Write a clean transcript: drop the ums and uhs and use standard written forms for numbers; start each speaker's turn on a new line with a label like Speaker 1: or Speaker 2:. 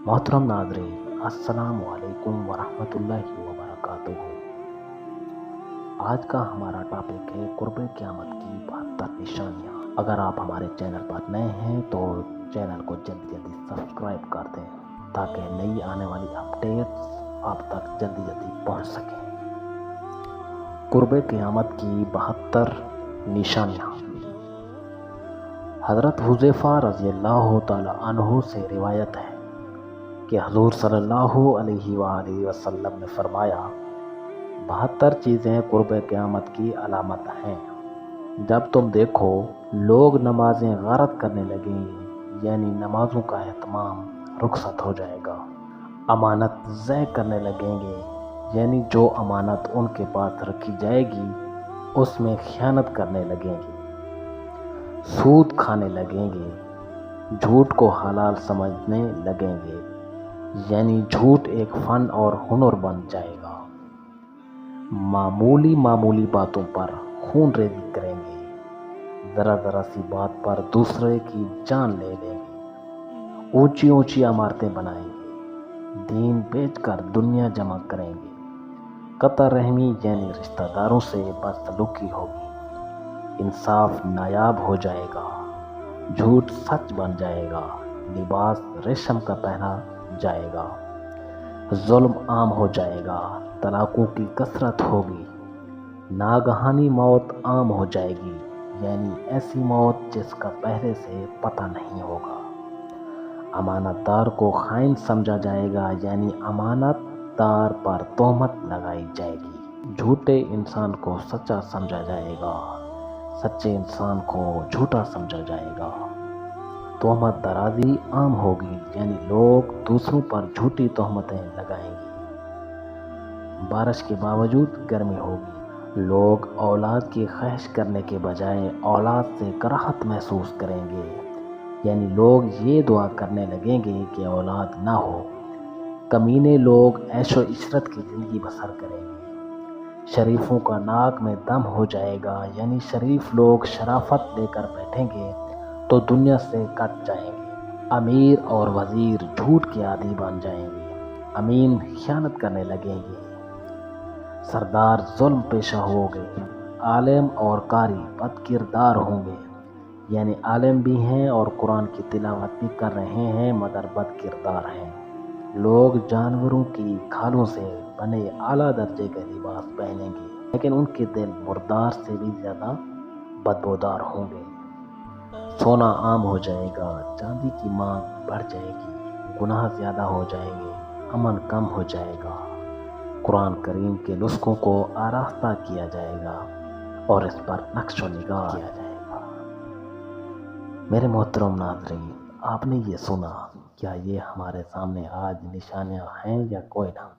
Speaker 1: मोहतरम नाज़रीन, अस्सलामु अलैकुम वरहमतुल्लाहि वबरकातुहू। आज का हमारा टॉपिक है कुर्बे क़यामत की 72 निशानियाँ। अगर आप हमारे चैनल पर नए हैं तो चैनल को जल्दी जल्दी सब्सक्राइब कर दें ताकि नई आने वाली अपडेट्स आप तक जल्दी जल्दी पहुंच सकें। कुर्बे क़यामत की 72 निशानियाँ। हज़रत हुज़ैफ़ा रज़ियल्लाहु तआला अन्हु से रिवायत है कि हुज़ूर सल्लल्लाहु अलैहि वसल्लम ने फरमाया, 72 चीज़ें कुर्बे क़यामत की अलामत हैं। जब तुम देखो लोग नमाजें गारत करने लगेंगे, यानी नमाजों का एहतमाम रुखसत हो जाएगा। अमानत ज़य करने लगेंगे, यानी जो अमानत उनके पास रखी जाएगी उसमें खयानत करने लगेंगे। सूद खाने लगेंगे, झूठ को हलाल समझने लगेंगे, यानी झूठ एक फ़न और हुनर बन जाएगा। मामूली बातों पर खून रेज़ी करेंगे, ज़रा सी बात पर दूसरे की जान ले लेंगे। ऊंची इमारतें बनाएंगे, दीन बेचकर दुनिया जमा करेंगे। कतर रहमी यानी रिश्तेदारों से बदसलूकी होगी। इंसाफ नायाब हो जाएगा, झूठ सच बन जाएगा, लिबास रेशम का पहना जाएगा। जुल्म आम हो जाएगा, तलाकों की कसरत होगी। नागहानी मौत आम हो जाएगी, यानी ऐसी मौत जिसका पहले से पता नहीं होगा। अमानतदार को खाइन समझा जाएगा, यानी अमानतदार पर तोहमत लगाई जाएगी। झूठे इंसान को सच्चा समझा जाएगा, सच्चे इंसान को झूठा समझा जाएगा। तोहमत दराजी आम होगी, यानी लोग दूसरों पर झूठी तोहमतें लगाएंगे। बारिश के बावजूद गर्मी होगी, लोग औलाद की ख्वाहिश करने के बजाय औलाद से कराहत महसूस करेंगे, यानी लोग ये दुआ करने लगेंगे कि औलाद ना हो। कमीने लोग ऐशो इशरत की ज़िंदगी बसर करेंगे। शरीफों का नाक में दम हो जाएगा, यानी शरीफ लोग शराफत लेकर बैठेंगे तो दुनिया से कट जाएंगे। अमीर और वज़ीर झूठ के आदी बन जाएंगे, अमीन खयानत करने लगेंगे। सरदार जुल्म पेशा होंगे, आलिम और कारी बदकिरदार होंगे, यानी आलिम भी हैं और कुरान की तिलावत भी कर रहे हैं मगर बदकिरदार हैं। लोग जानवरों की खालों से बने आला दर्जे के लिबास पहनेंगे, लेकिन उनके दिल मुर्दार से भी ज़्यादा बदबूदार होंगे। सोना आम हो जाएगा, चांदी की मांग बढ़ जाएगी, गुनाह ज़्यादा हो जाएंगे, अमन कम हो जाएगा। कुरान करीम के नुस्खों को आरास्ता किया जाएगा और इस पर नक्शो निगाह किया जाएगा। मेरे मोहतरम नाज़रीन, आपने ये सुना, क्या ये हमारे सामने आज निशानियाँ हैं या कोई ना?